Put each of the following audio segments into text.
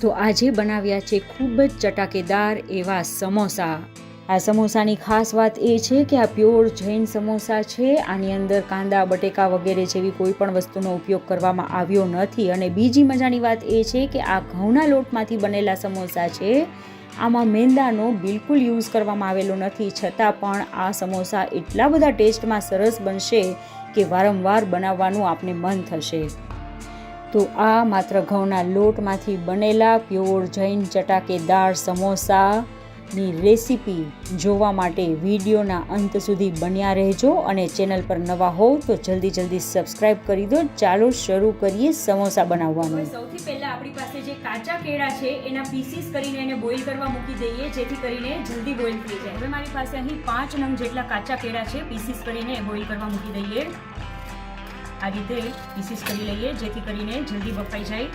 તો આજે બનાવ્યા છે ખૂબ જ ચટાકેદાર એવા સમોસા। આ સમોસાની ખાસ વાત એ છે કે આ પ્યોર જૈન સમોસા છે। આની અંદર કાંદા બટેકા વગેરે જેવી કોઈ પણ વસ્તુનો ઉપયોગ કરવામાં આવ્યો નથી। અને બીજી મજાની વાત એ છે કે આ ઘઉંના લોટમાંથી બનેલા સમોસા છે। આમાં મેંદાનો બિલકુલ યુઝ કરવામાં આવેલો નથી, છતાં પણ આ સમોસા એટલા બધા ટેસ્ટમાં સરસ બનશે કે વારંવાર બનાવવાનું આપને મન થશે। તો આ માત્ર ઘઉંના લોટમાંથી બનેલા પ્યોર જૈન ચટાકેદાર સમોસાની રેસીપી જોવા માટે વિડીયોના અંત સુધી બન્યા રહેજો। અને ચેનલ પર નવા હોવ તો જલ્દી સબસ્ક્રાઇબ કરી દો। ચાલો શરૂ કરીએ સમોસા બનાવવાનું। સૌથી પહેલા આપણી પાસે જે કાચા કેળા છે એના પીસીસ કરીને એને બોઇલ કરવા મૂકી દઈએ, જેથી કરીને જલ્દી બોઇલ થઈ જાય। હવે મારી પાસે અહીં 5 નંગ જેટલા કાચા કેળા છે, પીસીસ કરીને બોઇલ કરવા મૂકી દઈએ। આ રીતે પીસીસ કરી લઈએ જેથી કરીને જલ્દી બફાઈ જાય।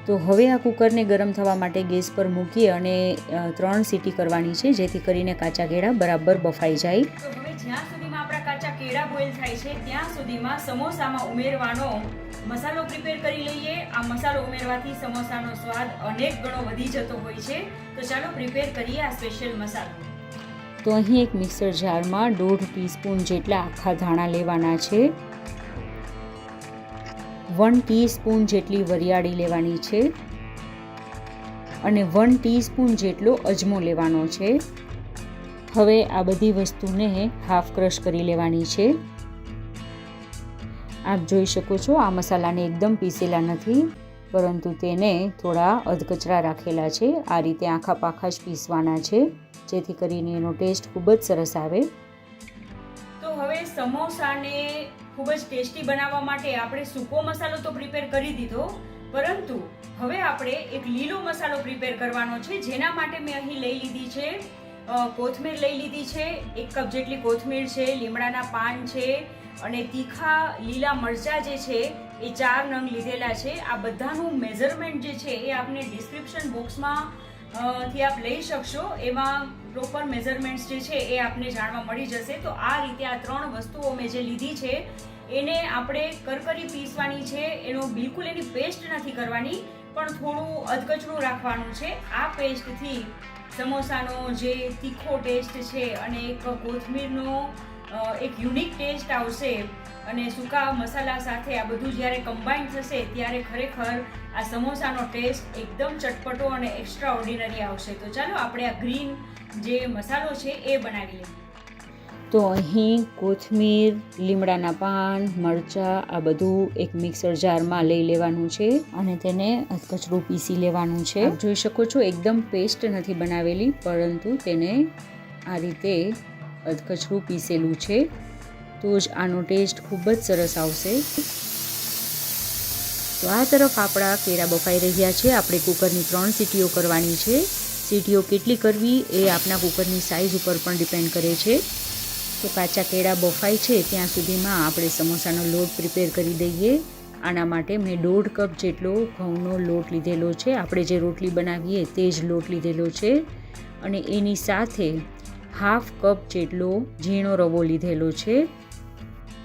તો હવે આ કુકરને ગરમ થવા માટે ગેસ પર મૂકી અને 3 સીટી કરવાની છે, જેથી કરીને કાચા કેળા બરાબર બફાઈ જાય। તો હવે જ્યાં સુધીમાં આપણા કાચા કેળા બોઇલ થાય છે ત્યાં સુધીમાં સમોસામાં ઉમેરવાનો મસાલો પ્રિપેર કરી લઈએ। આ મસાલો ઉમેરવાથી સમોસાનો સ્વાદ અનેક ગણો વધી જતો હોય છે। તો ચાલો પ્રિપેર કરીએ આ સ્પેશિયલ મસાલો। તો અહીં એક મિક્સર જારમાં 1.5 ટીસ્પૂન જેટલા આખા ધાણા લેવાના છે। 1 ટીસ્પૂન જેટલી વરિયાળી લેવાની છે અને 1 ટીસ્પૂન જેટલો અજમો લેવાનો છે। હવે આ બધી વસ્તુને હાફ ક્રશ કરી લેવાની છે। આપ જોઈ શકો છો આ મસાલાને એકદમ પીસેલા નથી, પરંતુ તેને થોડા અધકચરા રાખેલા છે। આ રીતે આખા પાખા જ પીસવાના છે, જેથી કરીને એનો ટેસ્ટ ખૂબ જ સરસ આવે। તો હવે સમોસાને ખૂબ જ ટેસ્ટી બનાવવા માટે આપણે સૂકો મસાલો તો પ્રિપેર કરી દીધો, પરંતુ હવે આપણે એક લીલો મસાલો પ્રિપેર કરવાનો છે, જેના માટે મેં અહીં લઈ લીધી છે કોથમીર લઈ લીધી છે। 1 કપ જેટલી કોથમીર છે, લીમડાના પાન છે અને તીખા લીલા મરચાં જે છે એ 4 નંગ લીધેલા છે। આ બધાનું મેઝરમેન્ટ જે છે એ આપને ડિસ્ક્રિપ્શન બોક્સમાં થી આપ લઈ શકશો। એમાં પ્રોપર મેઝરમેન્ટ્સ જે છે એ આપને જાણવા મળી જશે। તો આ રીતે આ 3 વસ્તુઓ મેં જે લીધી છે એને આપણે કરકરી પીસવાની છે। એનો બિલકુલ એની પેસ્ટ નથી કરવાની, પણ થોડું અધકચરું રાખવાનું છે। આ પેસ્ટથી સમોસાનો જે તીખો ટેસ્ટ છે અને એક કોથમીરનો એક યુનિક ટેસ્ટ આવશે, અને સૂકા મસાલા સાથે આ બધું જ્યારે કમ્બાઈન થશે ત્યારે ખરેખર આ સમોસાનો ટેસ્ટ એકદમ ચટપટો અને એક્સ્ટ્રા ઓર્ડિનરી આવશે। તો ચાલો આપણે આ ગ્રીન જે મસાલો છે એ બનાવી લઈએ। તો અહીં કોથમીર, લીમડાના પાન, મરચાં આ બધું એક મિક્સર જારમાં લઈ લેવાનું છે અને તેને અધકચરું પીસી લેવાનું છે। આપ જોઈ શકો છો એકદમ પેસ્ટ નથી બનાવેલી, પરંતુ તેને આ રીતે અધકચરું પીસેલું છે, તો જ આનો ટેસ્ટ ખૂબ જ સરસ આવશે। તો આ તરફ આપણા કેળા બફાઈ રહ્યા છે। આપણે કુકરની 3 સીટીઓ કરવાની છે। સીટીઓ કેટલી કરવી એ આપના કુકરની સાઇઝ ઉપર પણ ડિપેન્ડ કરે છે। તો કાચા કેળા બફાય છે ત્યાં સુધીમાં આપણે સમોસાનો લોટ પ્રિપેર કરી દઈએ। આના માટે મેં 1.5 કપ જેટલો ઘઉંનો લોટ લીધેલો છે। આપણે જે રોટલી બનાવીએ તે જ લોટ લીધેલો છે, અને એની સાથે હાફ કપ જેટલો ઝીણો રવો લીધેલો છે।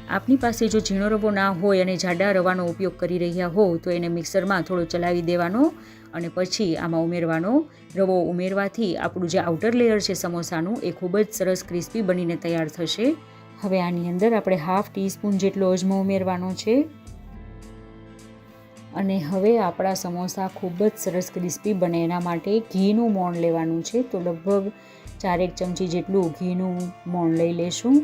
આપની પાસે જો ઝીણો રવો ના હોય અને જાડા રવાનો ઉપયોગ કરી રહ્યા હો તો એને મિક્સરમાં થોડો ચલાવી દેવાનો અને પછી આમાં ઉમેરવાનો। રવો ઉમેરવાથી આપણું જે આઉટર લેયર છે સમોસાનું એ ખૂબ જ સરસ ક્રિસ્પી બનીને તૈયાર થશે। હવે આની અંદર આપણે હાફ ટીસ્પૂન જેટલો અજમો ઉમેરવાનો છે, અને હવે આપણા સમોસા ખૂબ જ સરસ ક્રિસ્પી બને એના માટે ઘીનું મોણ લેવાનું છે। તો લગભગ 4 ચમચી જેટલું ઘીનું મોણ લઈ લેશું,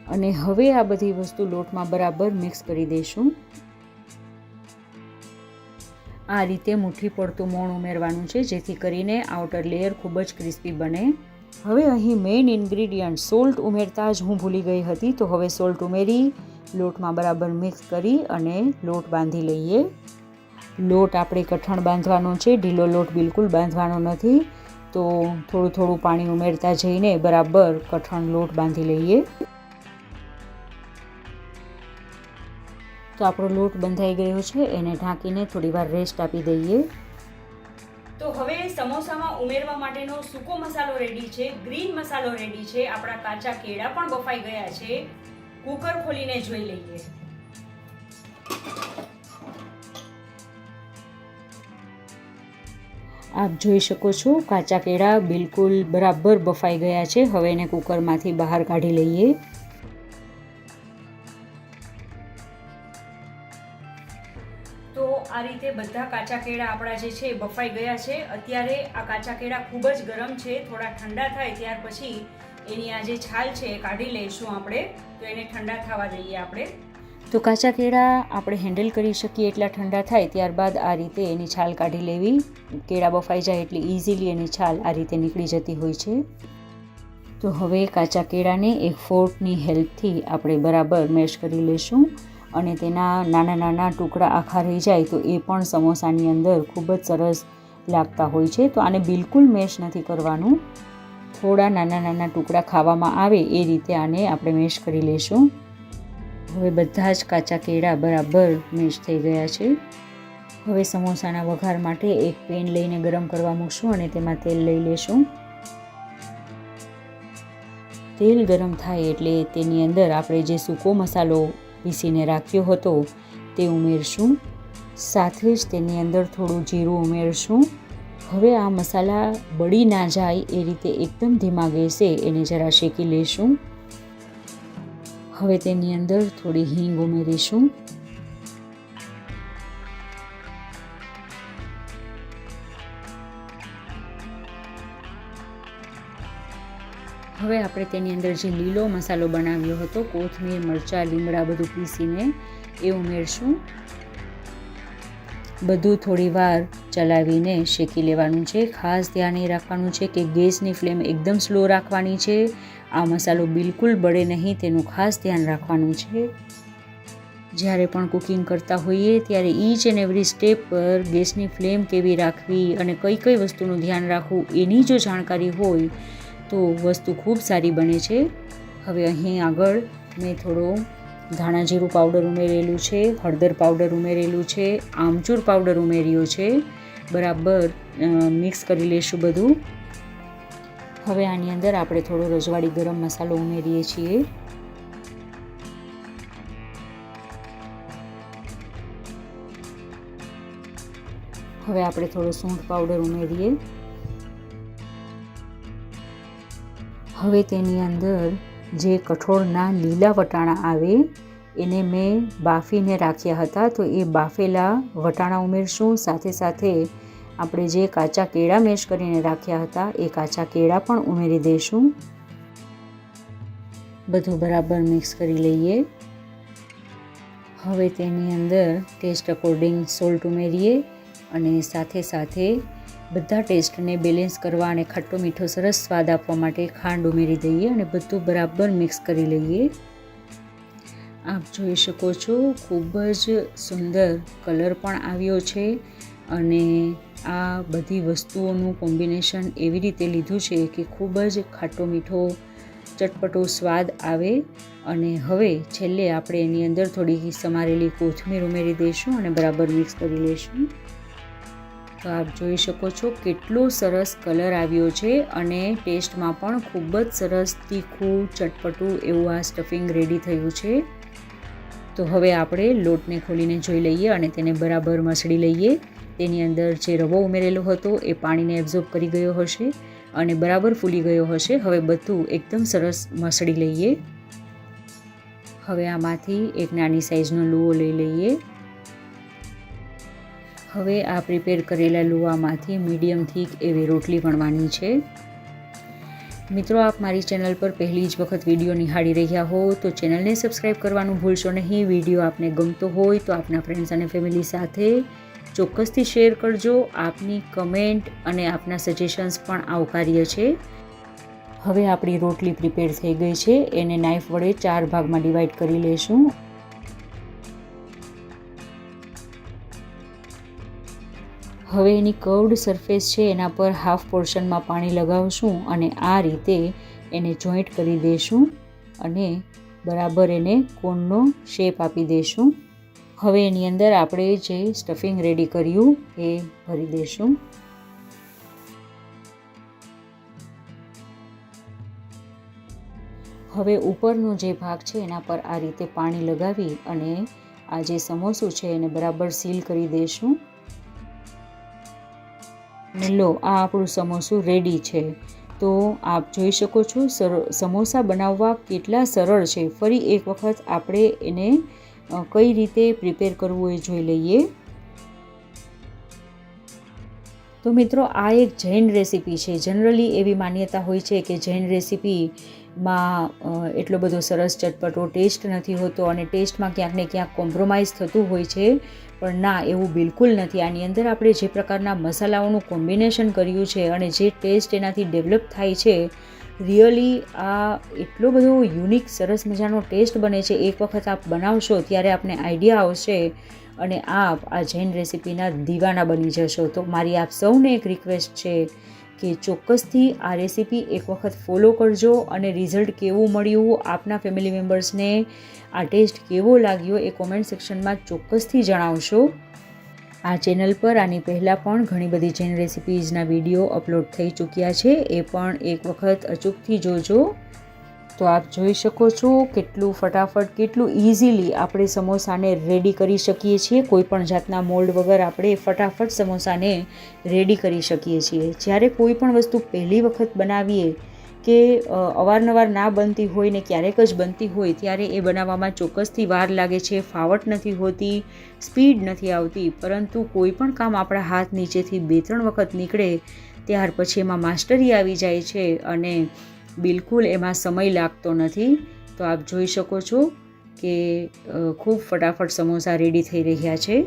અને હવે આ બધી વસ્તુ લોટમાં બરાબર મિક્સ કરી દઈશું। આ રીતે મુઠ્ઠી પડતું મોણ ઉમેરવાનું છે, જેથી કરીને આઉટર લેયર ખૂબ જ ક્રિસ્પી બને। હવે અહીં મેઇન ઇન્ગ્રીડિયન્ટ સોલ્ટ ઉમેરતા જ હું ભૂલી ગઈ હતી, તો હવે સોલ્ટ ઉમેરી લોટમાં બરાબર મિક્સ કરી અને લોટ બાંધી લઈએ। લોટ આપણે કઠણ બાંધવાનો છે, ઢીલો લોટ બિલકુલ બાંધવાનો નથી। તો થોડું પાણી ઉમેરતા જઈને બરાબર કઠણ લોટ બાંધી લઈએ। તો આપણો લોટ બંધાઈ ગયો છે, એને ઢાંકીને થોડીવાર રેસ્ટ આપી દઈએ. તો હવે સમોસામાં ઉમેરવા માટેનો સૂકો મસાલો રેડી છે, ગ્રીન મસાલો રેડી છે, આપણા કાચા કેળા પણ બફાઈ ગયા છે. કુકર ખોલીને જોઈ લઈએ. આપ જોઈ શકો છો કાચા કેળા બિલકુલ બરાબર બફાઈ ગયા છે. હવે એને કુકરમાંથી બહાર કાઢી લઈએ. તો આ રીતે બધા કાચા કેળા આપણા જે છે બફાઈ ગયા છે. અત્યારે આ કાચા કેળા ખૂબ જ ગરમ છે. થોડા ઠંડા થાય ત્યાર પછી એની આ જે છાલ છે એ કાઢી લઈશું આપણે. તો એને ઠંડા થવા દઈએ આપણે. તો કાચા કેળા આપણે હેન્ડલ કરી શકીએ એટલા ઠંડા થાય ત્યારબાદ આ રીતે એની છાલ કાઢી લેવી. કેળા બફાઈ જાય એટલે ઇઝીલી એની છાલ આ રીતે નીકળી જતી હોય છે. તો હવે કાચા કેળાને એક ફોર્કની હેલ્પથી આપણે બરાબર મેશ કરી લઈશું અને તેના નાના નાના ટુકડા આખા રહી જાય તો એ પણ સમોસાની અંદર ખૂબ જ સરસ લાગતા હોય છે. તો આને બિલકુલ મેશ નથી કરવાનું. થોડા નાના નાના ટુકડા ખાવામાં આવે એ રીતે આને આપણે મેશ કરી લઈશું. હવે બધા જ કાચા કેળા બરાબર મેશ થઈ ગયા છે. હવે સમોસાના વઘાર માટે એક પેન લઈને ગરમ કરવા મૂકશું અને તેમાં તેલ લઈ લેશું. તેલ ગરમ થાય એટલે તેની અંદર આપણે જે સૂકો મસાલો પીસીને રાખ્યો હતો તે ઉમેરશું. સાથે જ તેની અંદર થોડું જીરું ઉમેરશું. હવે આ મસાલા બળી ના જાય એ રીતે એકદમ ધીમા ગેસે એને જરા શેકી લઈશું. હવે તેની અંદર થોડી હિંગ ઉમેરીશું. હવે આપણે તેની અંદર જે લીલો મસાલો બનાવ્યો હતો, કોથમીર, મરચાં, લીમડા બધું પીસીને એ ઉમેરશું. બધું થોડી વાર ચલાવીને શેકી લેવાનું છે. ખાસ ધ્યાન એ રાખવાનું છે કે ગેસની ફ્લેમ એકદમ સ્લો રાખવાની છે. આ મસાલો બિલકુલ બળે નહીં તેનું ખાસ ધ્યાન રાખવાનું છે. જ્યારે પણ કુકિંગ કરતા હોઈએ ત્યારે ઈચ એન્ડ એવરી સ્ટેપ પર ગેસની ફ્લેમ કેવી રાખવી અને કઈ કઈ વસ્તુનું ધ્યાન રાખવું એની જો જાણકારી હોય તો વસ્તુ ખૂબ સારી બને છે. હવે અહીં આગળ મેં થોડો ધાણા જીરું પાવડર ઉમેરેલું છે, હળદર પાવડર ઉમેરેલું છે, આમચૂર પાવડર ઉમેર્યો છે. બરાબર મિક્સ કરી લઈશું બધું. હવે આની અંદર આપણે થોડો રજવાડી ગરમ મસાલો ઉમેરીએ છીએ. હવે આપણે થોડો સૂંઠ પાવડર ઉમેરીએ. હવે તેની અંદર જે કઠોળના લીલા વટાણા આવે એને મેં બાફીને રાખ્યા હતા તો એ બાફેલા વટાણા ઉમેરશું. સાથે સાથે આપણે જે કાચા કેળા મેશ કરીને રાખ્યા હતા એ કાચા કેળા પણ ઉમેરી દઈશું. બધું બરાબર મિક્સ કરી લઈએ. હવે તેની અંદર ટેસ્ટ અકોર્ડિંગ સોલ્ટ ઉમેરીએ અને સાથે સાથે બધા ટેસ્ટને બેલેન્સ કરવા અને ખાટો મીઠો સરસ સ્વાદ આપવા માટે ખાંડ ઉમેરી દઈએ અને બધું બરાબર મિક્સ કરી લઈએ. આપ જોઈ શકો છો ખૂબ જ સુંદર કલર પણ આવ્યો છે અને આ બધી વસ્તુઓનું કોમ્બિનેશન એવી રીતે લીધું છે કે ખૂબ જ ખાટો મીઠો ચટપટો સ્વાદ આવે. અને હવે છેલ્લે આપણે એની અંદર થોડી સમારેલી કોથમીર ઉમેરી દઈશું અને બરાબર મિક્સ કરી લઈશું. તો આપ જોઈ શકો છો કેટલો સરસ કલર આવ્યો છે અને ટેસ્ટમાં પણ ખૂબ જ સરસ તીખું ચટપટું એવું આ સ્ટફિંગ રેડી થયું છે. તો હવે આપણે લોટને ખોલીને જોઈ લઈએ અને તેને બરાબર મસળી લઈએ. તેની અંદર જે રવો ઉમેરેલો હતો એ પાણીને એબ્ઝોર્બ કરી ગયો હશે અને બરાબર ફૂલી ગયો હશે. હવે બધું એકદમ સરસ મસળી લઈએ. હવે આમાંથી એક નાની સાઈઝનો લુઓ લઈ લઈએ. હવે આ પ્રિપેર કરેલા લુવામાંથી મીડિયમ થીક એવી રોટલી વણવાની છે. મિત્રો, આપ મારી ચેનલ પર પહેલી જ વખત વિડીયો નિહાળી રહ્યા હો તો ચેનલને સબસ્ક્રાઈબ કરવાનું ભૂલશો નહીં. વિડીયો આપને ગમતો હોય તો આપના ફ્રેન્ડ્સ અને ફેમિલી સાથે ચોક્કસથી શેર કરજો. આપની કમેન્ટ અને આપના સજેશન્સ પણ આવકાર્ય છે. હવે આપણી રોટલી પ્રિપેર થઈ ગઈ છે. એને નાઇફ વડે 4 ભાગમાં ડિવાઈડ કરી લઈશું. હવે એની કર્વડ સરફેસ છે એના પર હાફ પોર્શનમાં પાણી લગાવશું અને આ રીતે એને જોઈન્ટ કરી દઈશું અને બરાબર એને કોનનો શેપ આપી દઈશું. હવે એની અંદર આપણે જે સ્ટફિંગ રેડી કર્યું એ ભરી દઈશું. હવે ઉપરનો જે ભાગ છે એના પર આ રીતે પાણી લગાવી અને આ જે સમોસું છે એને બરાબર સીલ કરી દઈશું. અને લો, આ આપણું સમોસું રેડી છે. તો આપ જોઈ શકો છો સમોસા બનાવવા કેટલા સરળ છે. ફરી એક વખત આપણે એને કઈ રીતે પ્રિપેર કરવું એ જોઈ લઈએ. તો મિત્રો, આ એક જૈન રેસીપી છે. જનરલી એવી માન્યતા હોય છે કે જૈન રેસીપીમાં એટલો બધો સરસ ચટપટો ટેસ્ટ નથી હોતો અને ટેસ્ટમાં ક્યાંક ને ક્યાંક કોમ્પ્રોમાઇઝ થતું હોય છે. પણ ના, એવું બિલકુલ નથી. આની અંદર આપણે જે પ્રકારના મસાલાઓનું કોમ્બિનેશન કર્યું છે અને જે ટેસ્ટ એનાથી ડેવલપ થાય છે, રિયલી આ એટલો બધો યુનિક સરસ મજાનો ટેસ્ટ બને છે. એક વખત આપ બનાવશો ત્યારે આપને આઈડિયા આવશે અને આપ આ જૈન રેસીપીના દીવાના બની જશો. તો મારી આપ સૌને એક રિક્વેસ્ટ છે કે ચોક્કસથી આ રેસીપી એક વખત ફોલો કરજો અને રિઝલ્ટ કેવું મળ્યું, આપના ફેમિલી મેમ્બર્સને આ ટેસ્ટ કેવો લાગ્યો એ કોમેન્ટ સેક્શનમાં ચોક્કસથી જણાવશો. આ ચેનલ પર આની પહેલાં પણ ઘણી બધી જૈન રેસીપીઝના વિડીયો અપલોડ થઈ ચૂક્યા છે. એ પણ એક વખત અચૂકથી જોજો. તો આપ જોઈ શકો છો કેટલું ફટાફટ, કેટલું ઇઝીલી આપણે સમોસાને રેડી કરી શકીએ છીએ. કોઈ પણ જાતના મોલ્ડ વગર આપણે ફટાફટ સમોસાને રેડી કરી શકીએ છીએ. જ્યારે કોઈ પણ વસ્તુ પહેલી વખત બનાવીએ કે અવારનવાર ના બનતી હોય ને ક્યારેક જ બનતી હોય, ત્યારે એ બનાવવામાં ચોક્કસથી વાર લાગે છે, ફાવટ નથી હોતી, સ્પીડ નથી આવતી. પરંતુ કોઈ પણ કામ આપણા હાથ નીચેથી 2-3 વખત નીકળે ત્યાર પછી એમાં માસ્ટરી આવી જાય છે અને બિલકુલ એમાં સમય લાગતો નથી. તો આપ જોઈ શકો છો કે ખૂબ ફટાફટ સમોસા રેડી થઈ રહ્યા છે.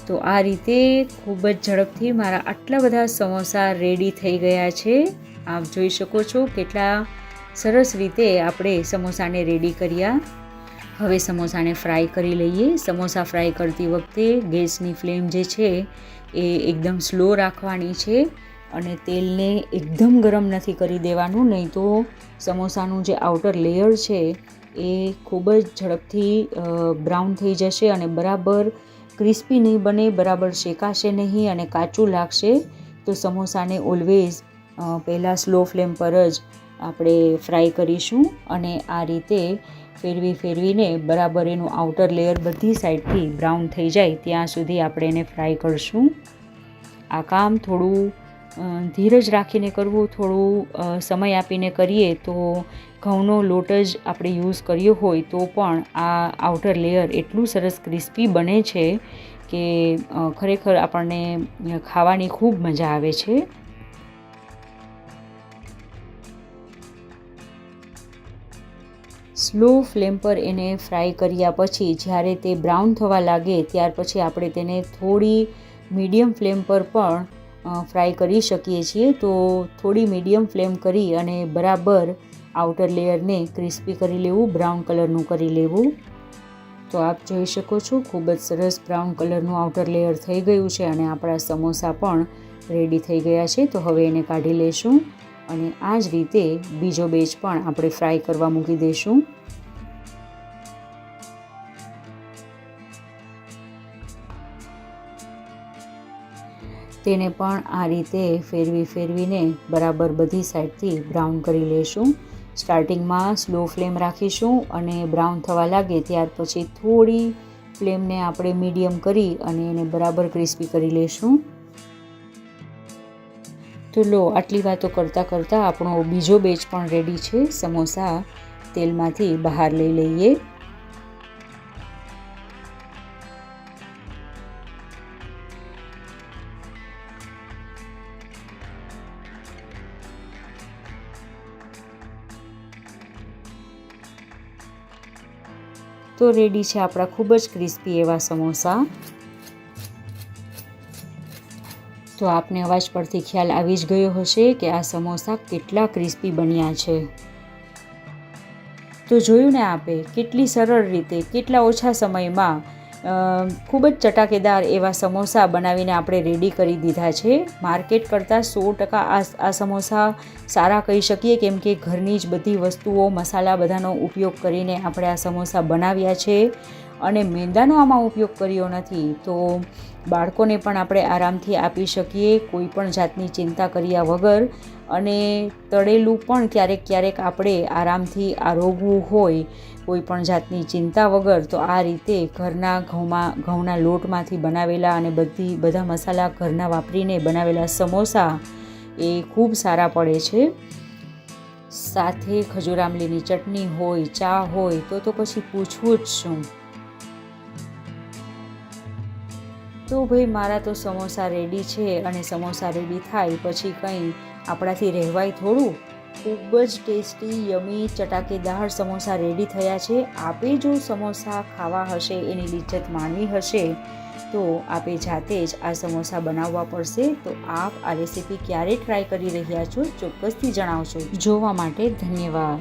તો આ રીતે ખૂબ જ ઝડપથી મારા આટલા બધા સમોસા રેડી થઈ ગયા છે. આપ જોઈ શકો છો કેટલા સરસ રીતે આપણે સમોસાને રેડી કર્યા. હવે સમોસાને ફ્રાય કરી લઈએ. સમોસા ફ્રાય કરતી વખતે ગેસની ફ્લેમ જે છે એ એકદમ સ્લો રાખવાની છે અને તેલને એકદમ ગરમ નથી કરી દેવાનું, નહીં તો સમોસાનું જે આઉટર લેયર છે એ ખૂબ જ ઝડપથી બ્રાઉન થઈ જશે અને બરાબર ક્રિસ્પી નહીં બને, બરાબર શેકાશે નહીં અને કાચું લાગશે. તો સમોસાને ઓલવેઝ પહેલાં સ્લો ફ્લેમ પર જ આપણે ફ્રાય કરીશું અને આ રીતે ફેરવીને બરાબર એનું આઉટર લેયર બધી સાઈડથી બ્રાઉન થઈ જાય ત્યાં સુધી આપણે એને ફ્રાય કરશું. આ કામ થોડું ધીરજ રાખીને કરવું, થોડું સમય આપીને કરીએ તો ઘઉંનો લોટ જ આપણે યુઝ કર્યો હોય તો પણ આ આઉટર લેયર એટલું સરસ ક્રિસ્પી બને છે કે ખરેખર આપણને ખાવાની ખૂબ મજા આવે છે. સ્લો ફ્લેમ પર એને ફ્રાય કર્યા પછી જ્યારે તે બ્રાઉન થવા લાગે ત્યાર પછી આપણે તેને થોડી મીડિયમ ફ્લેમ પર પણ ફ્રાય કરી શકીએ છીએ. તો થોડી મીડિયમ ફ્લેમ કરી અને બરાબર આઉટર લેયરને ક્રિસ્પી કરી લેવું, બ્રાઉન કલરનું કરી લેવું. તો આપ જોઈ શકો છો ખૂબ જ સરસ બ્રાઉન કલરનું આઉટર લેયર થઈ ગયું છે અને આપણા સમોસા પણ રેડી થઈ ગયા છે. તો હવે એને કાઢી લેશું અને આ જ રીતે બીજો બેચ પણ આપણે ફ્રાય કરવા મૂકી દઈશું. તેને પણ આ રીતે ફેરવીને બરાબર બધી સાઈડથી બ્રાઉન કરી લેશું. સ્ટાર્ટિંગમાં સ્લો ફ્લેમ રાખીશું અને બ્રાઉન થવા લાગે ત્યાર પછી થોડી ફ્લેમને આપણે મીડિયમ કરી અને એને બરાબર ક્રિસ્પી કરી લેશું. તો લો, આટલી વાતો કરતાં આપણો બીજો બેચ પણ રેડી છે. સમોસા તેલમાંથી બહાર લઈ લઈએ. તો રેડી છે આપણા ખૂબ જ ક્રિસ્પી એવા સમોસા. તો આપને અવાજ પરથી ખ્યાલ આવી જ ગયો હશે કે આ સમોસા કેટલા ક્રિસ્પી બન્યા છે. તો જોયું ને આપે કેટલી સરળ રીતે કેટલા ઓછા સમયમાં ખૂબ જ ચટાકેદાર એવા સમોસા બનાવીને આપણે રેડી કરી દીધા છે. માર્કેટ કરતાં 100% આ સમોસા સારા કહી શકીએ, કેમ કે ઘરની જ બધી વસ્તુઓ મસાલા બધાનો ઉપયોગ કરીને આપણે આ સમોસા બનાવ્યા છે અને મેંદાનો આમાં ઉપયોગ કર્યો નથી. તો બાળકોને પણ આપણે આરામથી આપી શકીએ કોઈ પણ જાતની ચિંતા કર્યા વગર. અને તળેલું પણ ક્યારેક આપણે આરામથી આરોગવું હોય કોઈ પણ જાતની ચિંતા વગર, તો આ રીતે ઘરના ઘઉંના લોટમાંથી બનાવેલા અને બધા મસાલા ઘરના વાપરીને બનાવેલા સમોસા એ ખૂબ સારા પડે છે. સાથે ખજૂર આમલીની ચટણી હોય, ચા હોય તો પછી પૂછવું જ શું. તો ભાઈ મારા તો સમોસા રેડી છે અને સમોસા રેડી થાય પછી કંઈ આપણાથી રહેવાય થોડું. ખૂબ જ ટેસ્ટી યમી ચટાકેદાર સમોસા રેડી થયા છે. આપે જો સમોસા ખાવા હશે, એની લિજ્જત માણવી હશે, તો આપે જાતે જ આ સમોસા બનાવવા પડશે. તો આપ આ રેસીપી ક્યારે ટ્રાય કરી રહ્યા છો ચોક્કસથી જણાવશો. જોવા માટે ધન્યવાદ.